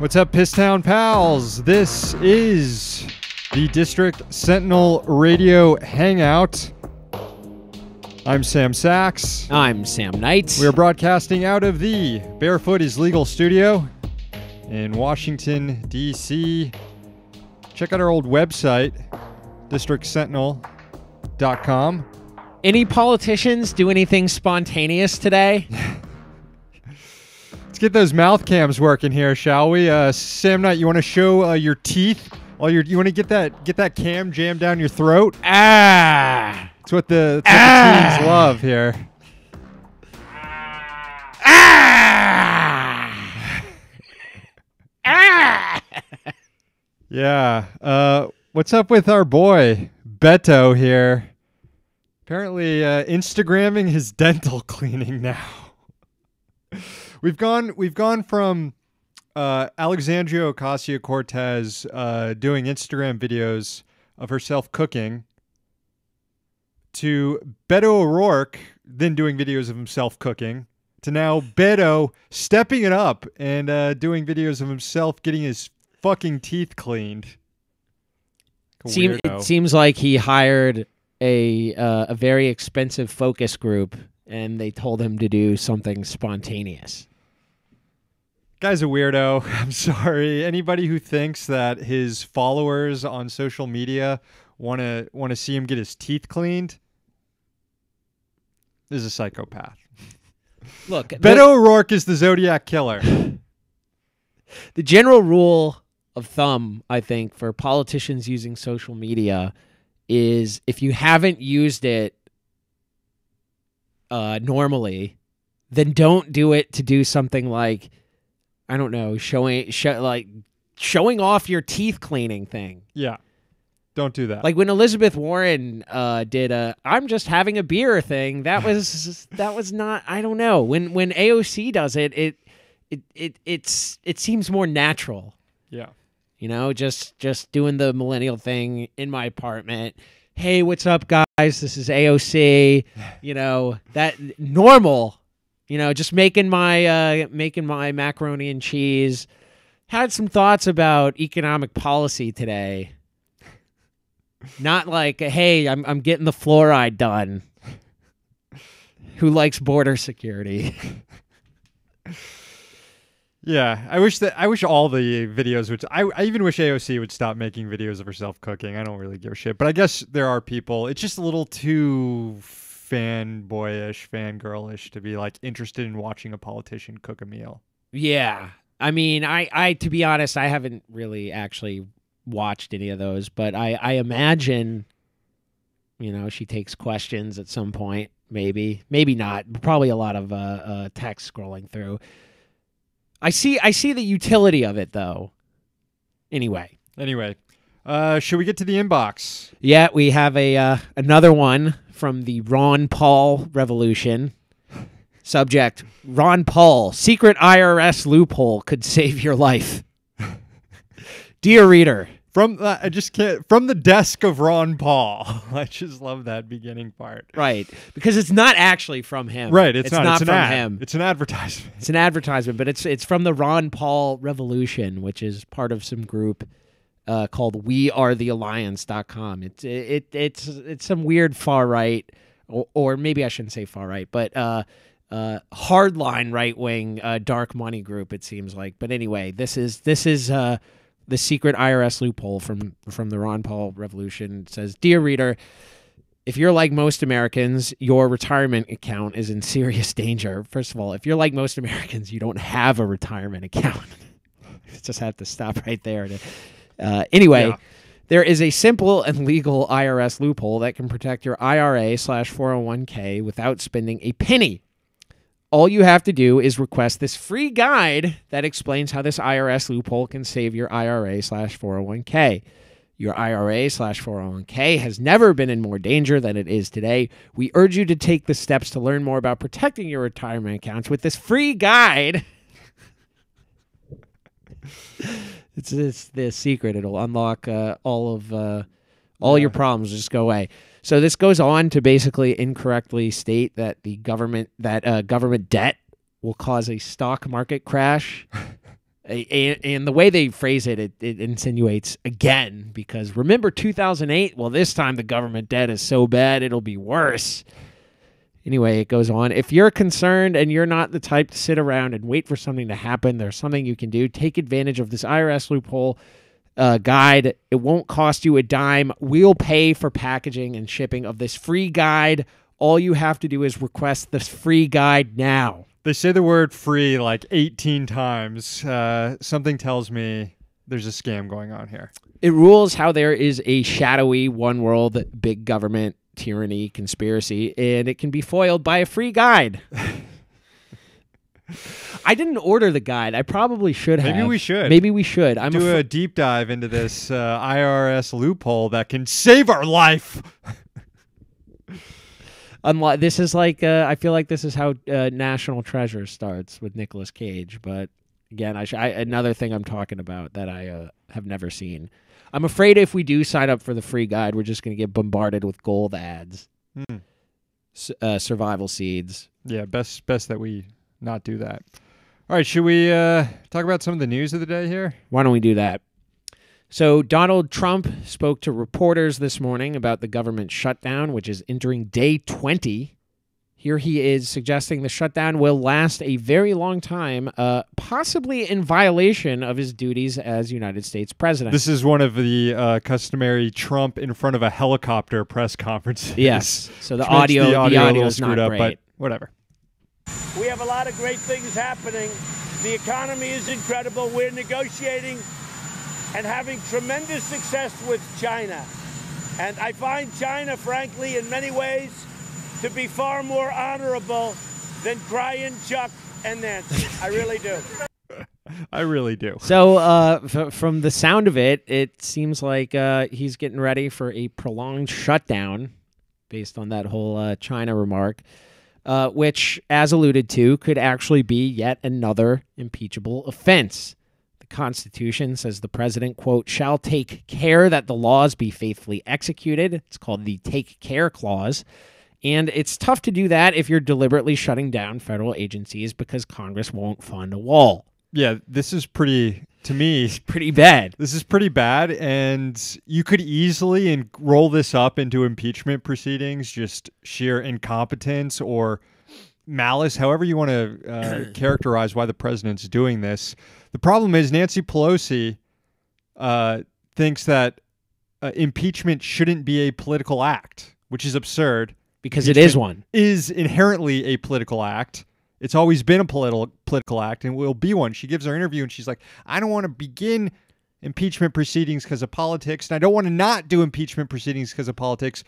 What's up, Pisstown pals? This is the District Sentinel Radio Hangout. I'm Sam Sachs. I'm Sam Knight. We are broadcasting out of the Barefoot is Legal studio in Washington, D.C. Check out our old website, districtsentinel.com. Any politicians do anything spontaneous today? Let's get those mouth cams working here, shall we? Sam Knight, you want to show your teeth? You want to get that cam jammed down your throat? It's what the teens love here. Yeah. What's up with our boy Beto here? Apparently, Instagramming his dental cleaning now. We've gone from Alexandria Ocasio-Cortez doing Instagram videos of herself cooking to Beto O'Rourke then doing videos of himself cooking to now Beto stepping it up and doing videos of himself getting his fucking teeth cleaned. It seems like he hired a very expensive focus group and they told him to do something spontaneous. Guy's a weirdo. I'm sorry. Anybody who thinks that his followers on social media want to see him get his teeth cleaned is a psychopath. Look, Beto O'Rourke is the Zodiac killer. The general rule of thumb, I think, for politicians using social media is if you haven't used it normally, then don't do it to do something like, I don't know, showing off your teeth cleaning thing. Yeah. Don't do that. Like when Elizabeth Warren did a "I'm just having a beer" thing, that was not, I don't know. When AOC does it, it seems more natural. Yeah. You know, just doing the millennial thing in my apartment. Hey, what's up, guys? This is AOC. You know, that normal. You know, just making my macaroni and cheese. Had some thoughts about economic policy today. Not like, hey, I'm getting the fluoride done. Who likes border security? Yeah, I wish all the videos would. I even wish AOC would stop making videos of herself cooking. I don't really give a shit, but I guess there are people. It's just a little too fanboyish, fangirlish to be like interested in watching a politician cook a meal. Yeah, I mean, I to be honest, I haven't really actually watched any of those, but I imagine, you know, she takes questions at some point. Maybe not. Probably a lot of text scrolling through. I see the utility of it, though. Anyway, should we get to the inbox? Yeah, we have another one from the Ron Paul revolution. Subject: Ron Paul, secret IRS loophole could save your life. Dear reader, from the desk of Ron Paul. I just love that beginning part. Right, because it's not actually from him. Right, it's not from him. It's an advertisement. It's an advertisement, but it's from the Ron Paul Revolution, which is part of some group called WeAreTheAlliance.com. It's some weird far right, or maybe I shouldn't say far right, but hardline right wing dark money group. It seems like, but anyway, this is the secret IRS loophole from the Ron Paul Revolution. It says, "Dear reader, if you're like most Americans, your retirement account is in serious danger." First of all, if you're like most Americans, you don't have a retirement account. Just have to stop right there. Anyway, yeah. There is a simple and legal IRS loophole that can protect your IRA/401k without spending a penny. All you have to do is request this free guide that explains how this IRS loophole can save your IRA/401k. Your IRA/401k has never been in more danger than it is today. We urge you to take the steps to learn more about protecting your retirement accounts with this free guide. It's the secret. It'll unlock all your problems. Just go away. So this goes on to basically incorrectly state that government debt will cause a stock market crash And the way they phrase it, it insinuates again, because remember 2008? Well, this time the government debt is so bad it'll be worse. Anyway, it goes on. If you're concerned and you're not the type to sit around and wait for something to happen, there's something you can do. Take advantage of this IRS loophole guide. It won't cost you a dime. We'll pay for packaging and shipping of this free guide. All you have to do is request this free guide now. They say the word free like 18 times. Something tells me there's a scam going on here. It rules how there is a shadowy one world, big government tyranny conspiracy, and it can be foiled by a free guide. I didn't order the guide. I probably should have. Maybe we should. Maybe we should. I'm do a deep dive into this IRS loophole that can save our life. This is like I feel like this is how National Treasure starts with Nicolas Cage. But again, another thing I'm talking about that I have never seen. I'm afraid if we do sign up for the free guide, we're just going to get bombarded with gold ads, survival seeds. Yeah, best that we not do that. All right, should we talk about some of the news of the day here? Why don't we do that? So Donald Trump spoke to reporters this morning about the government shutdown, which is entering day 20. Here he is suggesting the shutdown will last a very long time, possibly in violation of his duties as United States president. This is one of the customary Trump in front of a helicopter press conferences. Yes. So the audio is not great. But whatever. We have a lot of great things happening. The economy is incredible. We're negotiating and having tremendous success with China. And I find China, frankly, in many ways, to be far more honorable than Brian, Chuck, and Nancy. I really do. I really do. So from the sound of it, it seems like he's getting ready for a prolonged shutdown based on that whole China remark, which, as alluded to, could actually be yet another impeachable offense. The Constitution says the president, quote, shall take care that the laws be faithfully executed. It's called the Take Care Clause. And it's tough to do that if you're deliberately shutting down federal agencies because Congress won't fund a wall. Yeah, this is pretty, to me, It's pretty bad. this is pretty bad. And you could easily roll this up into impeachment proceedings, just sheer incompetence or malice, however you want to characterize why the president's doing this. The problem is Nancy Pelosi thinks that impeachment shouldn't be a political act, which is absurd. Because it is one. Is inherently a political act. It's always been a political act and will be one. She gives her interview and she's like, I don't want to begin impeachment proceedings because of politics, and I don't want to not do impeachment proceedings because of politics.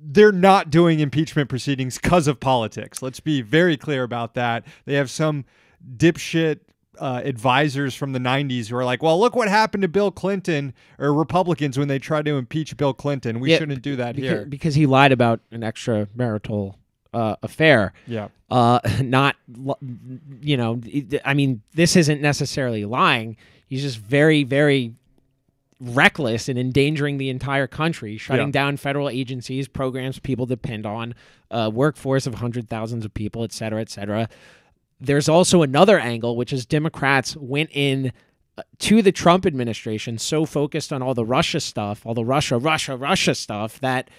They're not doing impeachment proceedings because of politics. Let's be very clear about that. They have some dipshit advisors from the 90s who are like, well, look what happened to Bill Clinton, or Republicans when they tried to impeach Bill Clinton. We shouldn't do that here. Because he lied about an extramarital affair. Yeah. Not, you know, I mean, this isn't necessarily lying. He's just very, very reckless in endangering the entire country, shutting down federal agencies, programs people depend on, workforce of hundreds of thousands of people, et cetera, et cetera. There's also another angle, which is Democrats went in to the Trump administration so focused on all the Russia stuff, all the Russia stuff, that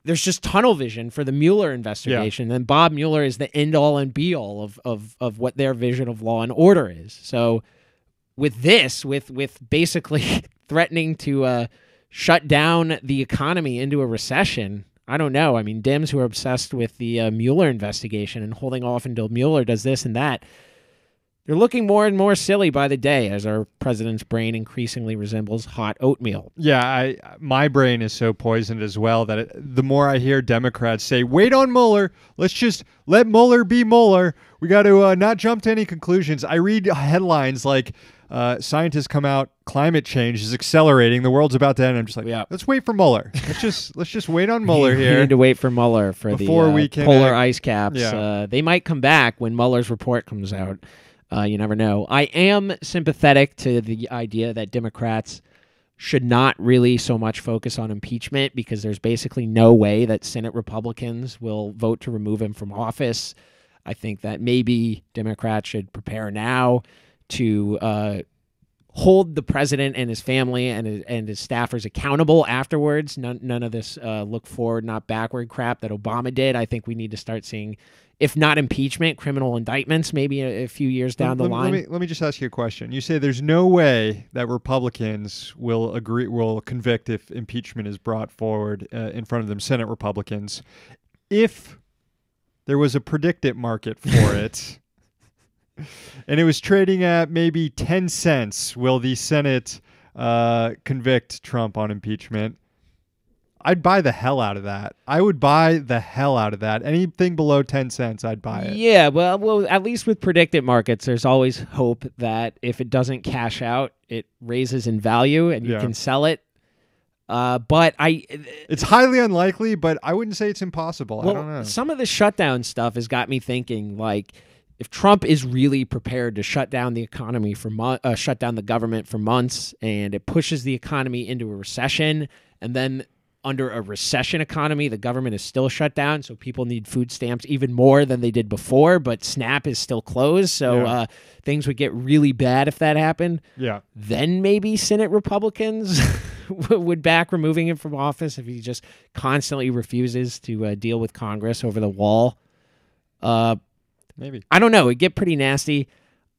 there's just tunnel vision for the Mueller investigation. And Bob Mueller is the end-all and be-all of what their vision of law and order is. So with this, with basically threatening to shut down the economy into a recession, I don't know. I mean, Dems who are obsessed with the Mueller investigation and holding off until Mueller does this and that, they're looking more and more silly by the day as our president's brain increasingly resembles hot oatmeal. Yeah, my brain is so poisoned as well that the more I hear Democrats say, wait on Mueller, let's just let Mueller be Mueller. We got to not jump to any conclusions. I read headlines like, scientists come out, climate change is accelerating, the world's about to end. I'm just like, let's wait for Mueller. Let's just wait on Mueller here. We need to wait for Mueller for before we can polar ice caps. Yeah. They might come back when Mueller's report comes out. You never know. I am sympathetic to the idea that Democrats should not really so much focus on impeachment because there's basically no way that Senate Republicans will vote to remove him from office. I think that maybe Democrats should prepare now to hold the president and his family and his staffers accountable afterwards. None of this look forward, not backward crap that Obama did. I think we need to start seeing, if not impeachment, criminal indictments maybe a few years down the line. Let me just ask you a question. You say there's no way that Republicans will convict if impeachment is brought forward in front of them, Senate Republicans. If there was a predicate market for it, and it was trading at maybe 10 cents, will the Senate convict Trump on impeachment? I'd buy the hell out of that. I would buy the hell out of that. Anything below 10 cents, I'd buy it. Yeah, well, at least with predicate markets, there's always hope that if it doesn't cash out, it raises in value and you can sell it. It's highly unlikely, but I wouldn't say it's impossible. I don't know. Some of the shutdown stuff has got me thinking, like, if Trump is really prepared to shut down the economy shut down the government for months, and it pushes the economy into a recession, and then under a recession economy, the government is still shut down, so people need food stamps even more than they did before, but SNAP is still closed, so things would get really bad if that happened. Yeah. Then maybe Senate Republicans would back removing him from office if he just constantly refuses to deal with Congress over the wall. Maybe. I don't know. It'd get pretty nasty.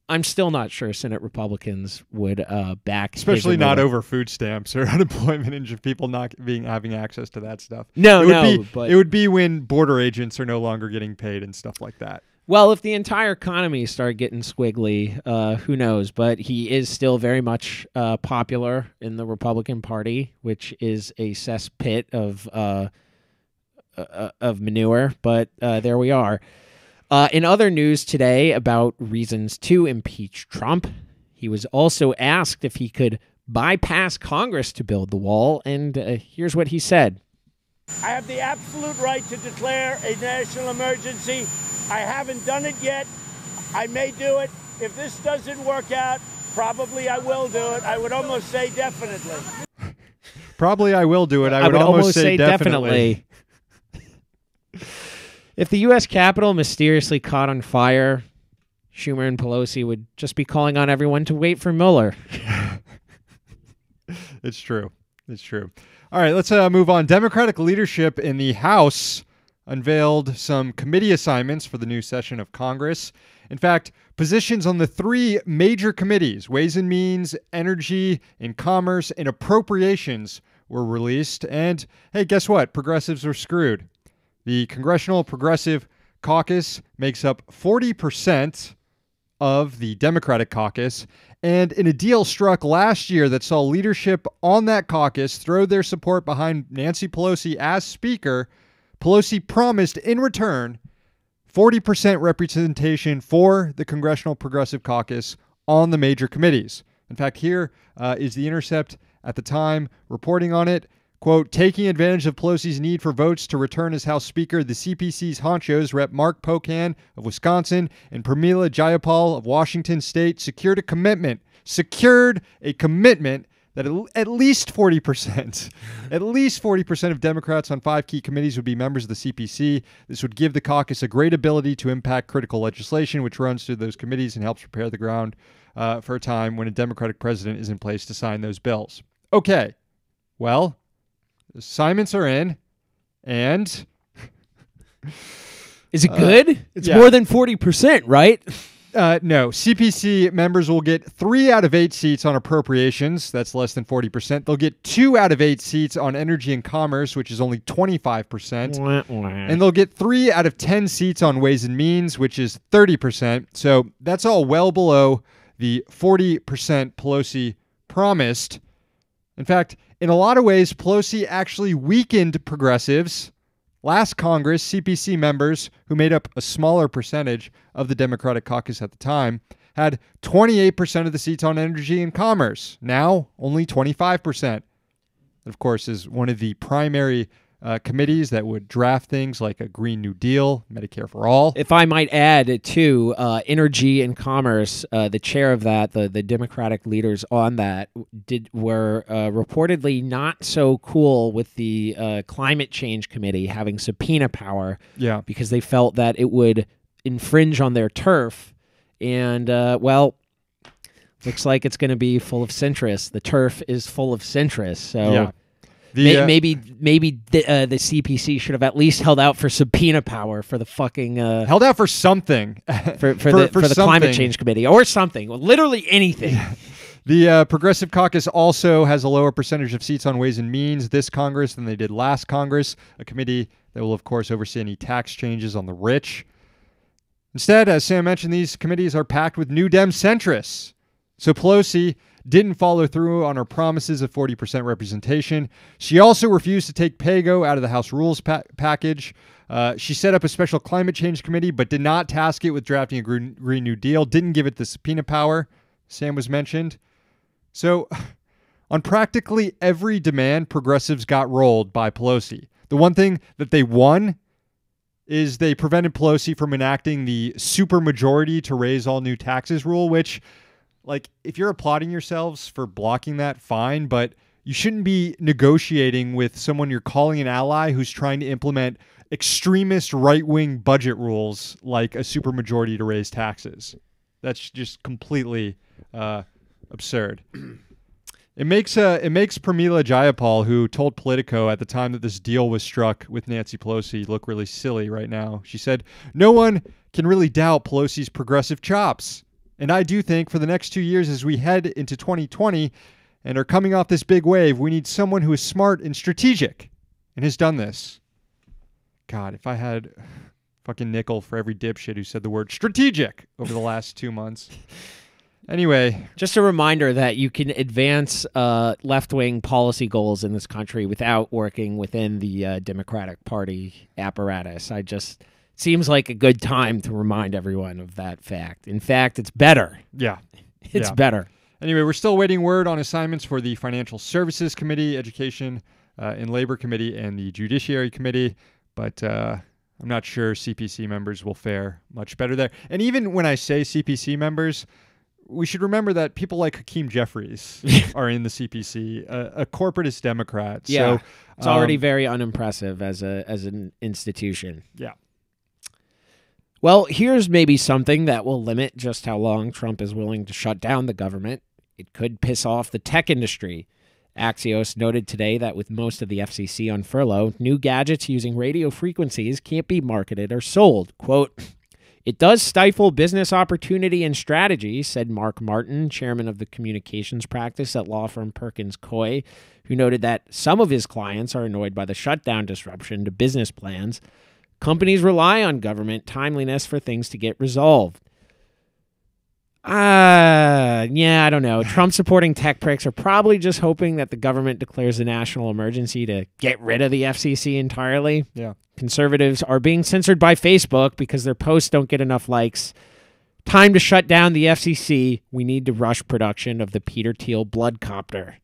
I'm still not sure Senate Republicans would back, especially not over food stamps or unemployment and just people not having access to that stuff. But it would be when border agents are no longer getting paid and stuff like that. Well, if the entire economy started getting squiggly, who knows? But he is still very much popular in the Republican Party, which is a cesspit of manure. But there we are. In other news today about reasons to impeach Trump, he was also asked if he could bypass Congress to build the wall, and here's what he said. I have the absolute right to declare a national emergency. I haven't done it yet. I may do it. If this doesn't work out, probably I will do it. I would almost say definitely. Probably I will do it. I would almost say definitely. If the U.S. Capitol mysteriously caught on fire, Schumer and Pelosi would just be calling on everyone to wait for Mueller. It's true. It's true. All right, let's move on. Democratic leadership in the House unveiled some committee assignments for the new session of Congress. In fact, positions on the three major committees, Ways and Means, Energy and Commerce, and Appropriations, were released. And hey, guess what? Progressives were screwed. The Congressional Progressive Caucus makes up 40% of the Democratic caucus, and in a deal struck last year that saw leadership on that caucus throw their support behind Nancy Pelosi as Speaker, Pelosi promised in return 40% representation for the Congressional Progressive Caucus on the major committees. In fact, here is The Intercept at the time reporting on it. Quote, taking advantage of Pelosi's need for votes to return as House Speaker, the CPC's honchos, Rep. Mark Pocan of Wisconsin and Pramila Jayapal of Washington State, secured a commitment that at least 40% of Democrats on 5 key committees would be members of the CPC. This would give the caucus a great ability to impact critical legislation, which runs through those committees and helps prepare the ground for a time when a Democratic president is in place to sign those bills. Okay, well, assignments are in, and is it good? It's more than 40%, right? No. CPC members will get 3 out of 8 seats on appropriations. That's less than 40%. They'll get 2 out of 8 seats on energy and commerce, which is only 25%. And they'll get 3 out of 10 seats on ways and means, which is 30%. So that's all well below the 40% Pelosi promised. In fact, in a lot of ways, Pelosi actually weakened progressives. Last Congress, CPC members, who made up a smaller percentage of the Democratic caucus at the time, had 28% of the seats on energy and commerce. Now, only 25%. That, of course, is one of the primary committees that would draft things like a Green New Deal, Medicare for All. If I might add, too, energy and commerce, the chair of that, the Democratic leaders on that, were reportedly not so cool with the climate change committee having subpoena power, because they felt that it would infringe on their turf. And, well, Looks like it's going to be full of centrists. The turf is full of centrists. So Yeah. maybe the CPC should have at least held out for subpoena power for the fucking held out for something. for the climate something. change committee or something. Literally anything. The Progressive Caucus also has a lower percentage of seats on Ways and Means this Congress than they did last Congress, a committee that will, of course, oversee any tax changes on the rich. Instead, as Sam mentioned, these committees are packed with New Dem centrists. So Pelosi didn't follow through on her promises of 40% representation. She also refused to take PAYGO out of the House Rules package. She set up a special climate change committee, but did not task it with drafting a Green New Deal, didn't give it the subpoena power Sam was mentioned. So on practically every demand, progressives got rolled by Pelosi. The one thing that they won is they prevented Pelosi from enacting the supermajority to raise all new taxes rule, which, like, if you're applauding yourselves for blocking that, fine, but you shouldn't be negotiating with someone you're calling an ally who's trying to implement extremist right-wing budget rules like a supermajority to raise taxes. That's just completely absurd. It makes Pramila Jayapal, who told Politico at the time that this deal was struck with Nancy Pelosi, look really silly right now. She said, "No one can really doubt Pelosi's progressive chops. And I do think for the next 2 years as we head into 2020 and are coming off this big wave, we need someone who is smart and strategic and has done this." God, if I had fucking nickel for every dipshit who said the word strategic over the last 2 months. Anyway. Just a reminder that you can advance left-wing policy goals in this country without working within the Democratic Party apparatus. Seems like a good time to remind everyone of that fact. In fact, it's better. Yeah. It's better. Anyway, we're still waiting word on assignments for the Financial Services Committee, Education and Labor Committee, and the Judiciary Committee, but I'm not sure CPC members will fare much better there. And even when I say CPC members, we should remember that people like Hakeem Jeffries are in the CPC, a corporatist Democrat. Yeah, so, it's already very unimpressive as an institution. Yeah. Well, here's maybe something that will limit just how long Trump is willing to shut down the government. It could piss off the tech industry. Axios noted today that with most of the FCC on furlough, new gadgets using radio frequencies can't be marketed or sold. Quote, "It does stifle business opportunity and strategy," said Mark Martin, chairman of the communications practice at law firm Perkins Coie, who noted that some of his clients are annoyed by the shutdown disruption to business plans. Companies rely on government timeliness for things to get resolved. I don't know. Trump-supporting tech pricks are probably just hoping that the government declares a national emergency to get rid of the FCC entirely. Yeah. Conservatives are being censored by Facebook because their posts don't get enough likes. Time to shut down the FCC. We need to rush production of the Peter Thiel Bloodcopter.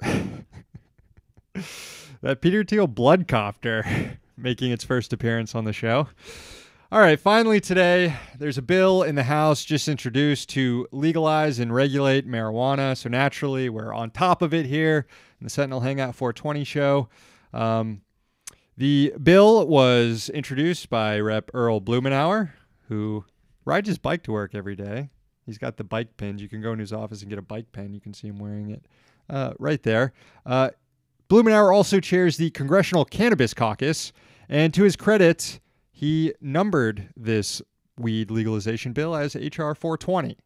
That Peter Thiel Bloodcopter making its first appearance on the show. All right, finally today, there's a bill in the House just introduced to legalize and regulate marijuana. So naturally, we're on top of it here in the Sentinel Hangout 420 show. The bill was introduced by Rep. Earl Blumenauer, who rides his bike to work every day. He's got the bike pins. You can go in his office and get a bike pen. You can see him wearing it right there. Blumenauer also chairs the Congressional Cannabis Caucus, and to his credit, he numbered this weed legalization bill as H.R. 420.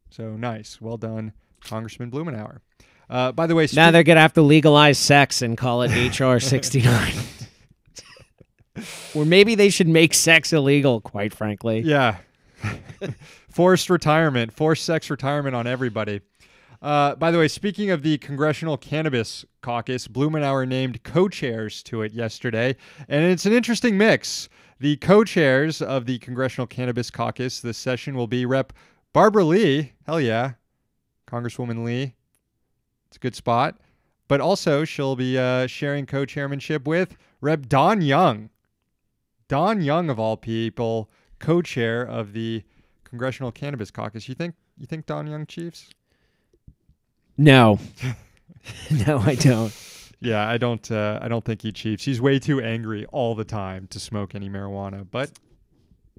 So nice. Well done, Congressman Blumenauer. By the way, now they're going to have to legalize sex and call it H.R. 69. Or maybe they should make sex illegal, quite frankly. Yeah. Forced sex retirement on everybody. By the way, speaking of the Congressional Cannabis Caucus, Blumenauer named co-chairs to it yesterday, and it's an interesting mix. The co-chairs of the Congressional Cannabis Caucus this session will be Rep. Barbara Lee, hell yeah, Congresswoman Lee, it's a good spot, but also she'll be sharing co-chairmanship with Rep. Don Young. Don Young, of all people, co-chair of the Congressional Cannabis Caucus. You think Don Young chiefs? No. No, I don't. Yeah, I don't think he chiefs. He's way too angry all the time to smoke any marijuana. But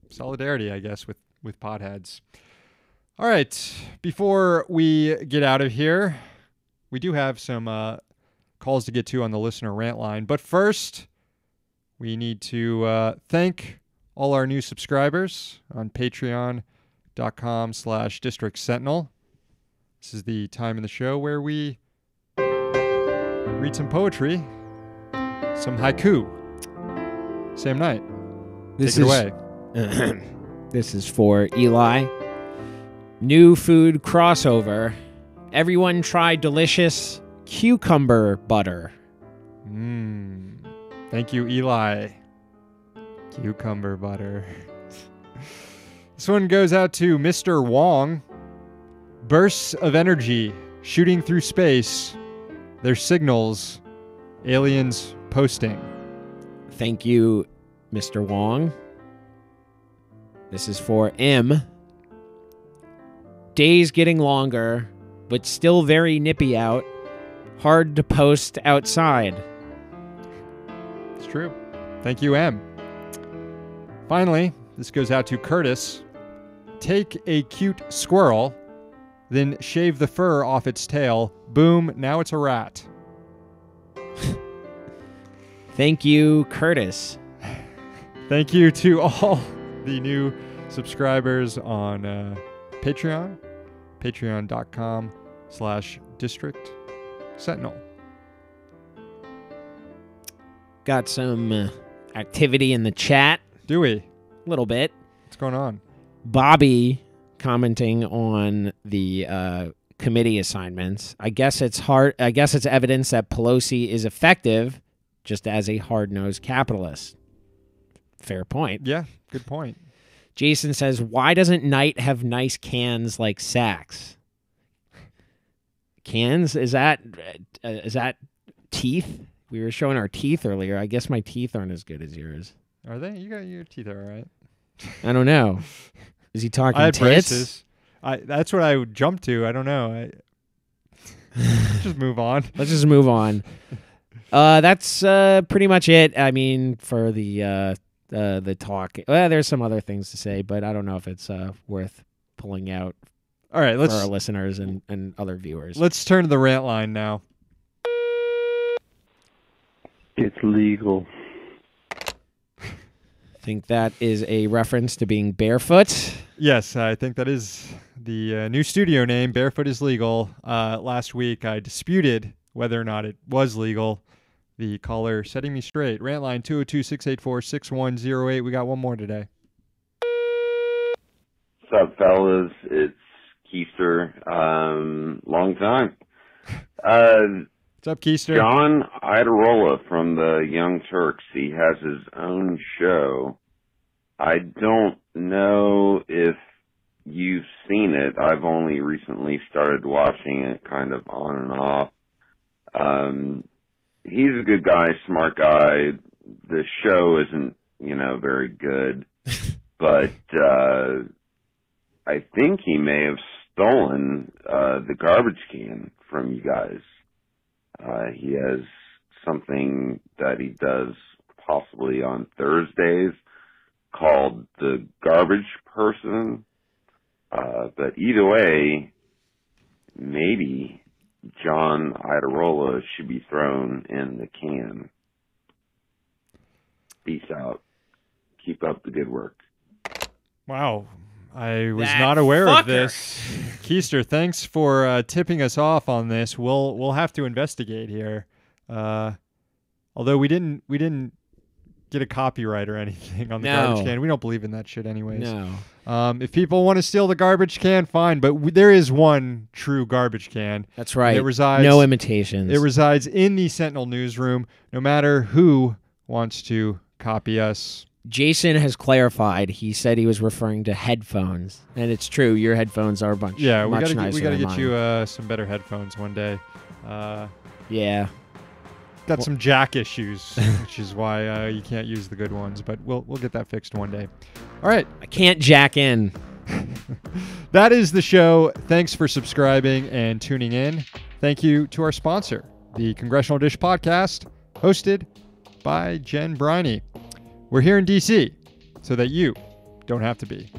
solidarity, I guess, with potheads. All right. Before we get out of here, we do have some calls to get to on the listener rant line. But first, we need to thank all our new subscribers on patreon.com/District Sentinel. This is the time in the show where we read some poetry, some haiku. Sam Knight, take it away. This is for Eli. New food crossover. Everyone try delicious cucumber butter. Thank you, Eli. Cucumber butter. This one goes out to Mr. Wong. Bursts of energy shooting through space. Their signals. Aliens posting. Thank you, Mr. Wong. This is for M. Days getting longer, but still very nippy out. Hard to post outside. It's true. Thank you, M. Finally, this goes out to Curtis. Take a cute squirrel, then shave the fur off its tail. Boom, now it's a rat. Thank you, Curtis. Thank you to all the new subscribers on Patreon. Patreon.com/District Sentinel. Got some activity in the chat. Do we? A little bit. What's going on? Bobby commenting on the committee assignments. I guess it's evidence that Pelosi is effective just as a hard-nosed capitalist. Fair point. Yeah, good point. Jason says, why doesn't Knight have nice cans like Saks? Cans? Is that teeth? We were showing our teeth earlier. I guess my teeth aren't as good as yours. Are they? You got your teeth all right. I don't know. Is he talking I had tits? braces. That's what I would jump to. I don't know. Let's just move on. Let's just move on. That's pretty much it. I mean, for the talk. Well, there's some other things to say, but I don't know if it's worth pulling out. All right, for our listeners and other viewers. Let's turn to the rant line now. It's legal. Think that is a reference to being barefoot. Yes, I think that is the new studio name. Barefoot is legal. Last week, I disputed whether or not it was legal. The caller setting me straight. Rant line 202-684-6108. We got one more today. What's up, fellas? It's Keister. Long time. What's up, Keister? John Idarola from the Young Turks. He has his own show. I don't know if you've seen it. I've only recently started watching it kind of on and off. He's a good guy, smart guy. The show isn't, very good. But I think he may have stolen the garbage can from you guys. He has something that he does possibly on Thursdays called The Garbage Person. But either way, maybe John Idarola should be thrown in the can. Peace out. Keep up the good work. Wow. I was That not aware fucker. of this. Keister, thanks for tipping us off on this. We'll have to investigate here. Although we didn't get a copyright or anything on the garbage can. We don't believe in that shit anyways. No. If people want to steal the garbage can, fine. But there is one true garbage can. That's right. It resides, no imitations. It resides in the Sentinel newsroom, no matter who wants to copy us. Jason has clarified. He said he was referring to headphones, and it's true. Your headphones are much Yeah, we much gotta nicer get than mine. you some better headphones one day. Yeah. Got some jack issues, which is why you can't use the good ones. But we'll get that fixed one day. All right. I can't jack in. That is the show. Thanks for subscribing and tuning in. Thank you to our sponsor, the Congressional Dish Podcast, hosted by Jen Briney. We're here in D.C. so that you don't have to be.